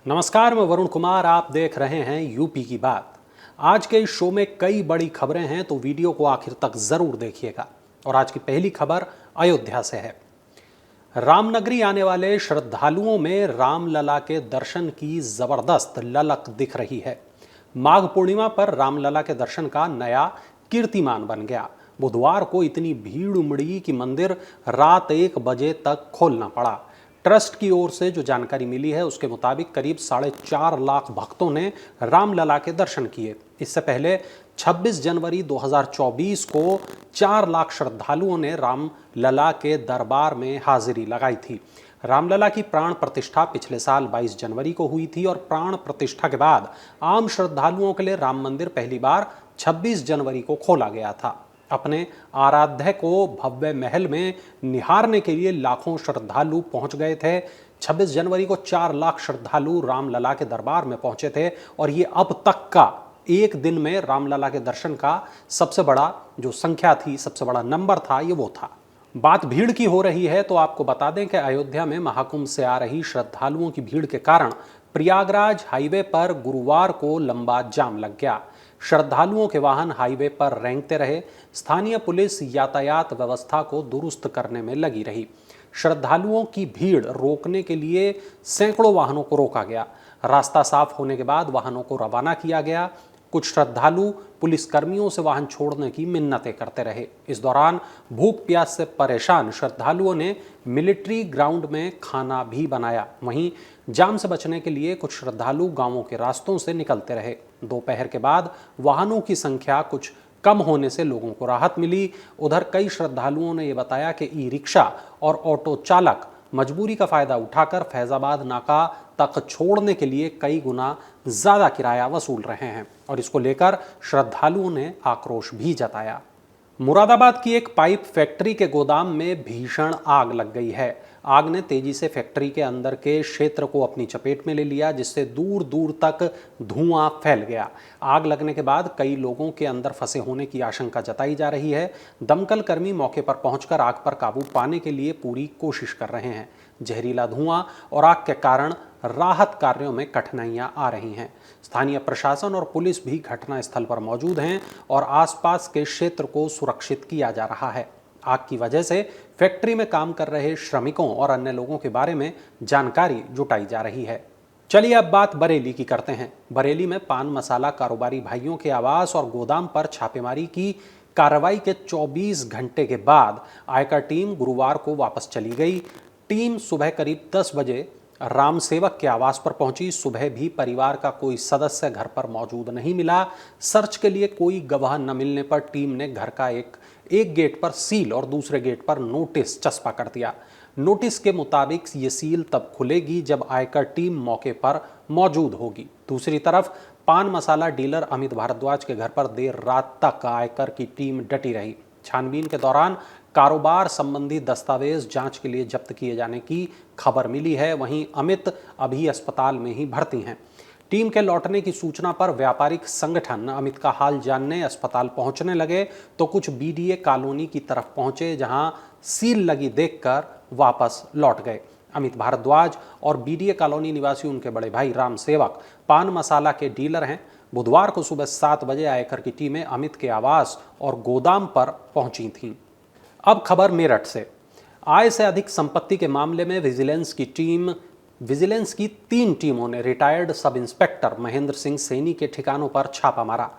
नमस्कार, मैं वरुण कुमार। आप देख रहे हैं यूपी की बात। आज के इस शो में कई बड़ी खबरें हैं, तो वीडियो को आखिर तक जरूर देखिएगा। और आज की पहली खबर अयोध्या से है। रामनगरी आने वाले श्रद्धालुओं में रामलला के दर्शन की जबरदस्त ललक दिख रही है। माघ पूर्णिमा पर रामलला के दर्शन का नया कीर्तिमान बन गया। बुधवार को इतनी भीड़ उमड़ी कि मंदिर रात 1 बजे तक खोलना पड़ा। ट्रस्ट की ओर से जो जानकारी मिली है उसके मुताबिक करीब 4.5 लाख भक्तों ने रामलला के दर्शन किए। इससे पहले 26 जनवरी 2024 को 4 लाख श्रद्धालुओं ने रामलला के दरबार में हाजिरी लगाई थी। रामलला की प्राण प्रतिष्ठा पिछले साल 22 जनवरी को हुई थी और प्राण प्रतिष्ठा के बाद आम श्रद्धालुओं के लिए राम मंदिर पहली बार 26 जनवरी को खोला गया था। अपने आराध्य को भव्य महल में निहारने के लिए लाखों श्रद्धालु पहुंच गए थे। 26 जनवरी को 4 लाख श्रद्धालु रामलला के दरबार में पहुंचे थे और ये अब तक का एक दिन में रामलला के दर्शन का सबसे बड़ा जो संख्या थी, सबसे बड़ा नंबर था, ये वो था। बात भीड़ की हो रही है तो आपको बता दें कि अयोध्या में महाकुंभ से आ रही श्रद्धालुओं की भीड़ के कारण प्रयागराज हाईवे पर गुरुवार को लंबा जाम लग गया। श्रद्धालुओं के वाहन हाईवे पर रेंगते रहे। स्थानीय पुलिस यातायात व्यवस्था को दुरुस्त करने में लगी रही। श्रद्धालुओं की भीड़ रोकने के लिए सैकड़ों वाहनों को रोका गया। रास्ता साफ होने के बाद वाहनों को रवाना किया गया। कुछ श्रद्धालु पुलिस कर्मियों से वाहन छोड़ने की मिन्नतें करते रहे। इस दौरान भूख प्यास से परेशान श्रद्धालुओं ने मिलिट्री ग्राउंड में खाना भी बनाया। वहीं जाम से बचने के लिए कुछ श्रद्धालु गांवों के रास्तों से निकलते रहे। दोपहर के बाद वाहनों की संख्या कुछ कम होने से लोगों को राहत मिली। उधर कई श्रद्धालुओं ने यह बताया कि ई रिक्शा और ऑटो चालक मजबूरी का फायदा उठाकर फैजाबाद नाका तक छोड़ने के लिए कई गुना ज्यादा किराया वसूल रहे हैं और इसको लेकर श्रद्धालुओं ने आक्रोश भी जताया। मुरादाबाद की एक पाइप फैक्ट्री के गोदाम में भीषण आग लग गई है। आग ने तेजी से फैक्ट्री के अंदर के क्षेत्र को अपनी चपेट में ले लिया, जिससे दूर दूर तक धुआं फैल गया। आग लगने के बाद कई लोगों के अंदर फंसे होने की आशंका जताई जा रही है। दमकल कर्मी मौके पर पहुंचकर आग पर काबू पाने के लिए पूरी कोशिश कर रहे हैं। जहरीला धुआं और आग के कारण राहत कार्यों में कठिनाइयां आ रही हैं। स्थानीय प्रशासन और पुलिस भी घटनास्थल पर मौजूद हैं और आसपास के क्षेत्र को सुरक्षित किया जा रहा है। आग की वजह से फैक्ट्री में काम कर रहे श्रमिकों और अन्य लोगों के बारे में जानकारी जुटाई जा रही है। चलिए अब बात बरेली की करते हैं। बरेली में पान मसाला कारोबारी भाइयों के आवास और गोदाम पर छापेमारी की कार्रवाई के 24 घंटे के बाद आयकर टीम गुरुवार को वापस चली गई। टीम सुबह करीब 10 बजे राम सेवक के आवास पर पहुंची। सुबह भी परिवार का कोई सदस्य घर पर मौजूद नहीं मिला। सर्च के लिए कोई गवाह न मिलने पर टीम ने घर का एक गेट पर सील और दूसरे गेट पर नोटिस चस्पा कर दिया। नोटिस के मुताबिक ये सील तब खुलेगी जब आयकर टीम मौके पर मौजूद होगी। दूसरी तरफ पान मसाला डीलर अमित भारद्वाज के घर पर देर रात तक आयकर की टीम डटी रही। छानबीन के दौरान कारोबार संबंधी दस्तावेज जांच के लिए जब्त किए जाने की खबर मिली है। वहीं अमित अभी अस्पताल में ही भर्ती हैं। टीम के लौटने की सूचना पर व्यापारिक संगठन अमित का हाल जानने अस्पताल पहुंचने लगे तो कुछ बीडीए कॉलोनी की तरफ पहुंचे, जहां सील लगी देखकर वापस लौट गए। अमित भारद्वाज और बीडीए कॉलोनी निवासी उनके बड़े भाई राम सेवक पान मसाला के डीलर हैं। बुधवार को सुबह 7 बजे आयकर की टीमें अमित के आवास और गोदाम पर पहुंची थीं। अब खबर मेरठ से। आय से अधिक संपत्ति के मामले में विजिलेंस की 3 टीमों ने retired sub inspector Mahendra Singh Saini के ठिकानों पर छापा मारा।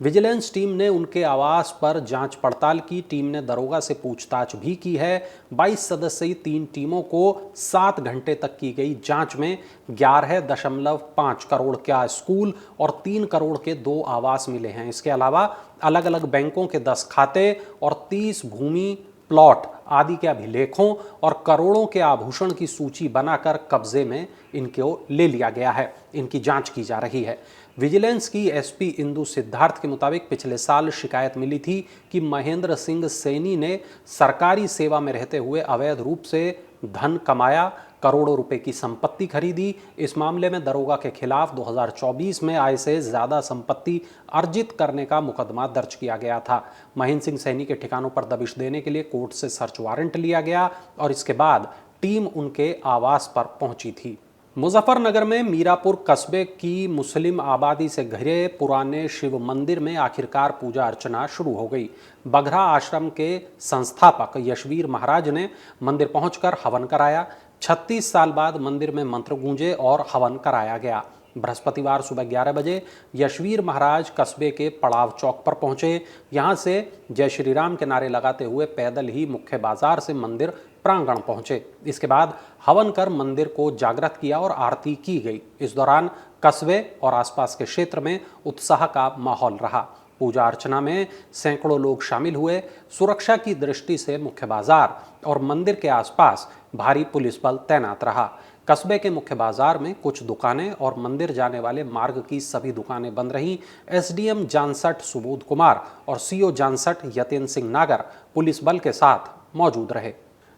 विजिलेंस टीम ने उनके आवास पर जांच पड़ताल की। टीम ने दरोगा से पूछताछ भी की है। 22 सदस्यीय 3 टीमों को 7 घंटे तक की गई जांच में 11.5 करोड़ का स्कूल और 3 करोड़ के 2 आवास मिले हैं। इसके अलावा अलग अलग बैंकों के 10 खाते और 30 भूमि प्लॉट आदि के अभिलेखों और करोड़ों के आभूषण की सूची बनाकर कब्जे में इनको ले लिया गया है। इनकी जांच की जा रही है। विजिलेंस की एसपी इंदु सिद्धार्थ के मुताबिक पिछले साल शिकायत मिली थी कि महेंद्र सिंह सैनी ने सरकारी सेवा में रहते हुए अवैध रूप से धन कमाया, करोड़ों रुपए की संपत्ति खरीदी। इस मामले में दरोगा के खिलाफ 2024 में आय से ज्यादा संपत्ति अर्जित करने का मुकदमा दर्ज किया गया था। महेंद्र सिंह सैनी के ठिकानों पर दबिश देने के लिए कोर्ट से सर्च वारंट लिया गया और इसके बाद टीम उनके आवास पर पहुंची थी। मुजफ्फरनगर में मीरापुर कस्बे की मुस्लिम आबादी से घिरे पुराने शिव मंदिर में आखिरकार पूजा अर्चना शुरू हो गई। बघरा आश्रम के संस्थापक यशवीर महाराज ने मंदिर पहुंचकर हवन कराया। 36 साल बाद मंदिर में मंत्र गूंजे और हवन कराया गया। बृहस्पतिवार सुबह 11 बजे यशवीर महाराज कस्बे के पड़ाव चौक पर पहुंचे। यहां से जय श्री राम के नारे लगाते हुए पैदल ही मुख्य बाजार से मंदिर प्रांगण पहुंचे। इसके बाद हवन कर मंदिर को जागृत किया और आरती की गई। इस दौरान कस्बे और आसपास के क्षेत्र में उत्साह का माहौल रहा। पूजा अर्चना में सैकड़ों लोग शामिल हुए। सुरक्षा की दृष्टि से मुख्य बाजार और मंदिर के आसपास भारी पुलिस बल तैनात रहा। कस्बे के मुख्य बाजार में कुछ दुकानें और मंदिर जाने वाले मार्ग की सभी दुकानें बंद रहीं। एसडीएम जानसठ सुबोध कुमार और सीओ जानसठ यतिन सिंह नागर पुलिस बल के साथ मौजूद रहे।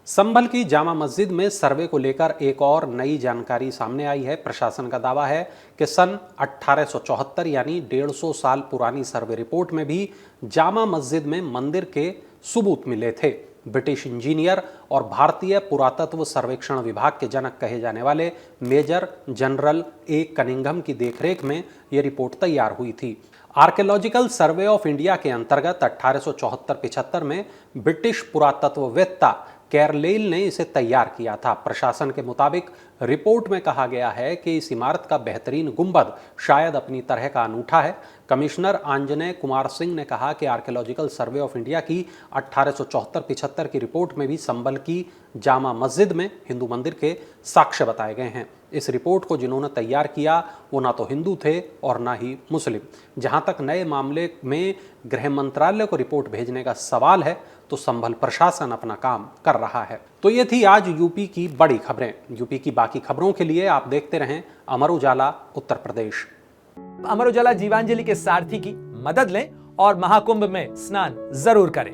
संभल की जामा मस्जिद में सर्वे को लेकर एक और नई जानकारी सामने आई है। प्रशासन का दावा है कि सन 1874 यानी 150 साल पुरानी सर्वे रिपोर्ट में भी जामा मस्जिद में मंदिर के सबूत मिले थे। ब्रिटिश इंजीनियर और भारतीय पुरातत्व सर्वेक्षण विभाग के जनक कहे जाने वाले मेजर जनरल ए कनिंघम की देखरेख में यह रिपोर्ट तैयार हुई थी। आर्कियोलॉजिकल सर्वे ऑफ इंडिया के अंतर्गत 1874-75 में ब्रिटिश पुरातत्ववेत्ता कैरलेल ने इसे तैयार किया था। प्रशासन के मुताबिक रिपोर्ट में कहा गया है कि इस इमारत का बेहतरीन गुंबद शायद अपनी तरह का अनूठा है। कमिश्नर आंजनेय कुमार सिंह ने कहा कि आर्कियोलॉजिकल सर्वे ऑफ इंडिया की 1874-75 की रिपोर्ट में भी संभल की जामा मस्जिद में हिंदू मंदिर के साक्ष्य बताए गए हैं। इस रिपोर्ट को जिन्होंने तैयार किया वो ना तो हिंदू थे और ना ही मुस्लिम। जहां तक नए मामले में गृह मंत्रालय को रिपोर्ट भेजने का सवाल है तो संभल प्रशासन अपना काम कर रहा है। तो ये थी आज यूपी की बड़ी खबरें। यूपी की बाकी खबरों के लिए आप देखते रहें अमर उजाला उत्तर प्रदेश। अमर उजाला जीवांजलि के सारथी की मदद लें और महाकुंभ में स्नान जरूर करें।